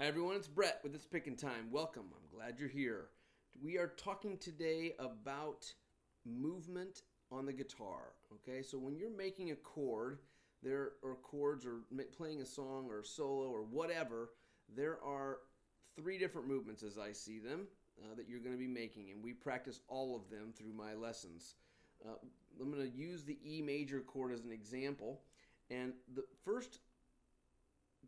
Hi everyone, it's Brett with It's Pickin' Time. Welcome. I'm glad you're here. We are talking today about movement on the guitar. Okay, so when you're making a chord, playing a song or solo or whatever, there are three different movements as I see them that you're going to be making, and we practice all of them through my lessons. I'm going to use the E major chord as an example, and the first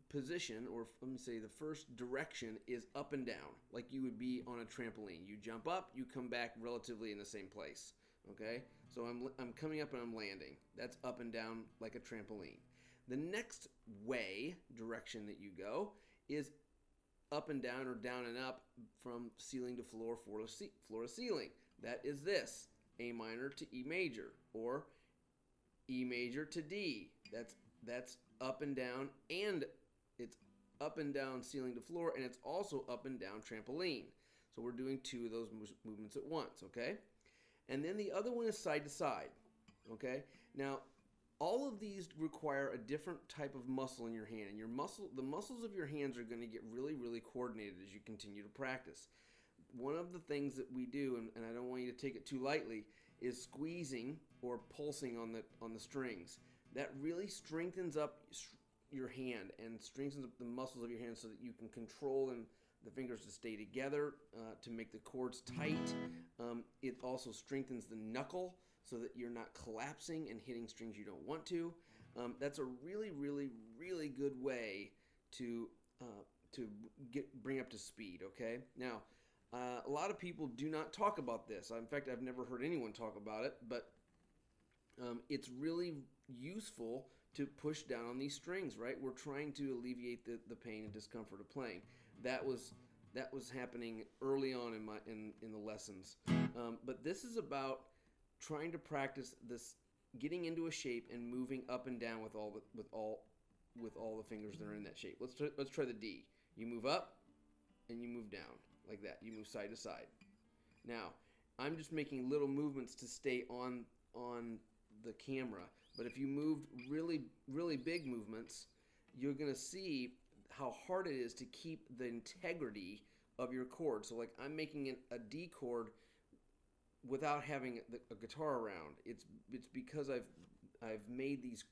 position, or let me say the first direction, is up and down, like you would be on a trampoline. You jump up, you come back relatively in the same place. Okay, so I'm coming up and I'm landing. That's up and down like a trampoline. The next direction that you go is up and down or down and up from ceiling to floor, floor to ceiling. That is this: A minor to E major, or E major to D. That's up and down, and it's up and down ceiling to floor, and it's also up and down trampoline. So we're doing two of those movements at once, okay? And then the other one is side to side, okay? Now, all of these require a different type of muscle in your hand, and the muscles of your hands are going to get really, really coordinated as you continue to practice. One of the things that we do, and I don't want you to take it too lightly, is squeezing or pulsing on the strings. That really strengthens up your hand and strengthens up the muscles of your hand so that you can control the fingers to stay together, to make the chords tight. It also strengthens the knuckle so that you're not collapsing and hitting strings you don't want to. That's a really, really, really good way to bring up to speed, okay? Now, a lot of people do not talk about this. In fact, I've never heard anyone talk about it, but it's really useful to push down on these strings, right? We're trying to alleviate the pain and discomfort of playing. That was happening early on in the lessons. But this is about trying to practice this, getting into a shape and moving up and down with all the fingers that are in that shape. Let's try the D. You move up and you move down like that. You move side to side. Now, I'm just making little movements to stay on the camera, but if you moved really, really big movements, you're going to see how hard it is to keep the integrity of your chord. So like I'm making a D chord without having a guitar around. It's because I've made these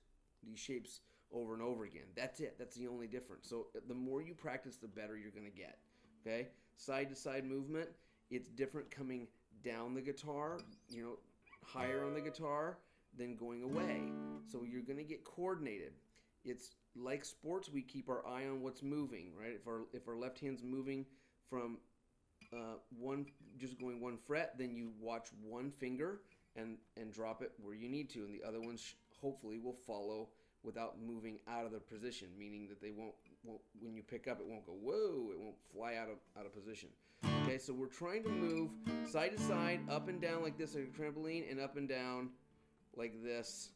shapes over and over again. That's it. That's the only difference. So the more you practice, the better you're going to get. Okay? Side to side movement, it's different coming down the guitar, higher on the guitar, than going away. So you're going to get coordinated. It's like sports, we keep our eye on what's moving, right? If our left hand's moving from just going one fret, then you watch one finger and drop it where you need to, and the other one hopefully will follow without moving out of their position, meaning that they won't when you pick up, it won't go whoa, it won't fly out of position. Okay, so we're trying to move side to side, up and down like this, like a trampoline, and up and down like this,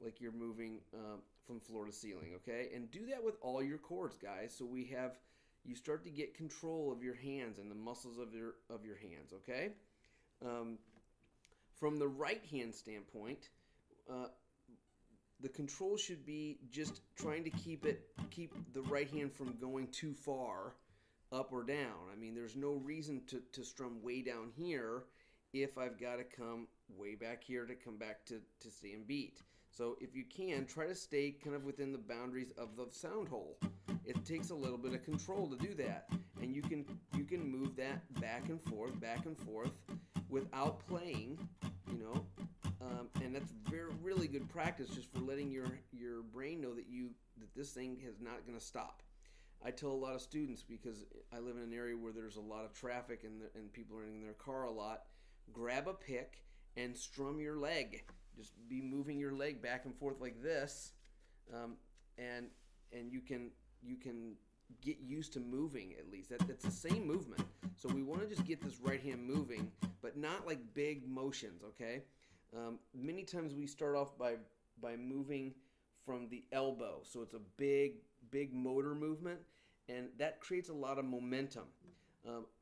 like you're moving from floor to ceiling, okay? And do that with all your chords, guys, so you start to get control of your hands and the muscles of your hands, okay? From the right hand standpoint, the control should be just trying to keep the right hand from going too far up or down. I mean, there's no reason to strum way down here if I've got to come way back here to come back to stay in beat. So if you can, try to stay kind of within the boundaries of the sound hole. It takes a little bit of control to do that, and you can move that back and forth without playing, and that's really good practice just for letting your brain know that this thing is not going to stop. I tell a lot of students, because I live in an area where there's a lot of traffic and people are in their car a lot, grab a pick and strum your leg. Just be moving your leg back and forth like this, and you can get used to moving at least. That's the same movement. So we want to just get this right hand moving, but not like big motions, okay? Many times we start off by moving from the elbow, so it's a big motor movement, and that creates a lot of momentum.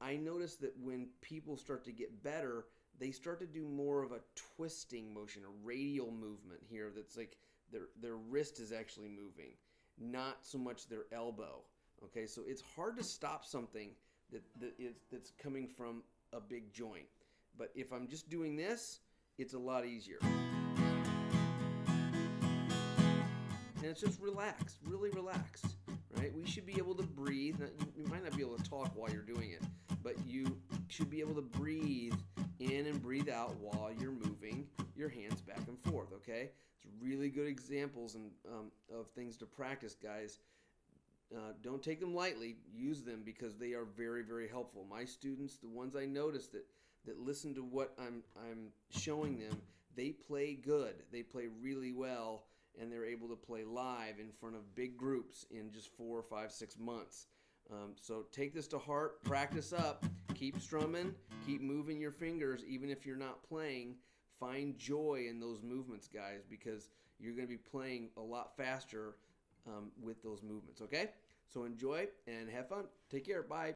I notice that when people start to get better, they start to do more of a twisting motion, a radial movement here that's like their wrist is actually moving, not so much their elbow. Okay, so it's hard to stop something that's coming from a big joint. But if I'm just doing this, it's a lot easier. And it's just relaxed, really relaxed, right? We should be able to breathe. Now, you might not be able to talk while you're doing it, but you should be able to breathe in and breathe out while you're moving your hands back and forth, okay? It's really good examples of things to practice, guys. Don't take them lightly. Use them because they are very, very helpful. My students, the ones I noticed that listen to what I'm showing them, they play good. They play really well, and they're able to play live in front of big groups in just 4, 5, 6 months. So take this to heart, practice up, keep strumming, keep moving your fingers even if you're not playing. Find joy in those movements, guys, because you're going to be playing a lot faster with those movements, okay? So enjoy and have fun. Take care. Bye.